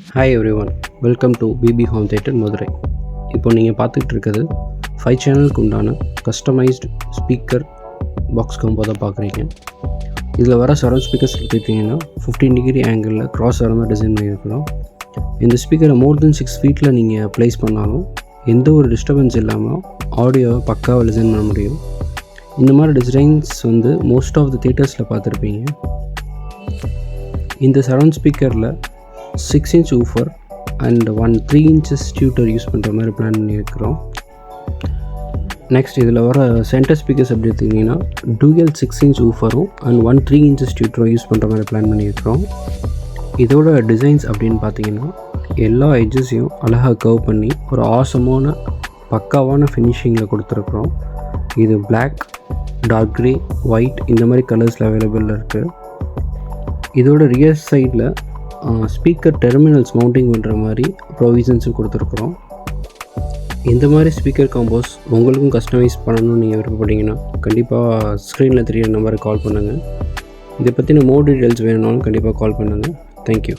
Hi everyone, welcome to BB home theatre Madurai. இப்போ நீங்கள் பார்த்துக்கிட்டு இருக்கிறது 5 சேனலுக்கு உண்டான கஸ்டமைஸ்டு ஸ்பீக்கர் பாக்ஸ் காம்போ தான் பார்க்குறீங்க. இதில் வர சரௌண்ட் ஸ்பீக்கர்ஸ் எடுத்துக்கிட்டிங்கன்னா 15 டிகிரி ஆங்கிளில் கிராஸ் வர மாதிரி டிசைன் பண்ணியிருக்கிறோம். இந்த ஸ்பீக்கரை மோர் தென் 6 ஃபீட்டில் நீங்கள் ப்ளேஸ் பண்ணாலும் எந்த ஒரு டிஸ்டர்பன்ஸ் இல்லாமல் ஆடியோவை பக்காவாக டிசைன் பண்ண முடியும். இந்த மாதிரி டிசைன்ஸ் மோஸ்ட் ஆஃப் த தியேட்டர்ஸில் பார்த்துருப்பீங்க. இந்த சரௌண்ட் ஸ்பீக்கரில் 6 inch woofer and 3 inches tweeter use பண்ணுற மாதிரி பிளான் பண்ணியிருக்கிறோம். நெக்ஸ்ட் இதில் வர சென்டர் ஸ்பீக்கர்ஸ் எப்படி எடுத்திங்கன்னா டூயல் 6 inch ஊஃபரும் அண்ட் 3 inches டியூட்டரும் யூஸ் பண்ணுற மாதிரி பிளான் பண்ணியிருக்கிறோம். இதோட டிசைன்ஸ் அப்படின்னு பார்த்தீங்கன்னா எல்லா எட்ஜஸையும் அழகாக கர்வ் பண்ணி ஒரு ஆசமான பக்காவான ஃபினிஷிங்கில் கொடுத்துருக்குறோம். இது பிளாக், டார்க் க்ரே, ஒயிட் இந்த மாதிரி கலர்ஸில் அவைலபிளில் இருக்குது. இதோட ரியர் சைடில் ஸ்பீக்கர் டெர்மினல்ஸ் மவுண்டிங் பண்ணுற மாதிரி ப்ரொவிஷன்ஸும் கொடுத்துருக்குறோம். இந்த மாதிரி ஸ்பீக்கர் காம்போஸ் உங்களுக்கும் கஸ்டமைஸ் பண்ணணும்னு நீங்கள் விருப்பப்பட்டீங்கன்னா கண்டிப்பாக ஸ்க்ரீனில் தெரியிற நம்பருக்கு கால் பண்ணுங்கள். இதை பற்றின மோர் டீட்டெயில்ஸ் வேணும்னாலும் கண்டிப்பாக கால் பண்ணுங்கள். தேங்க்யூ.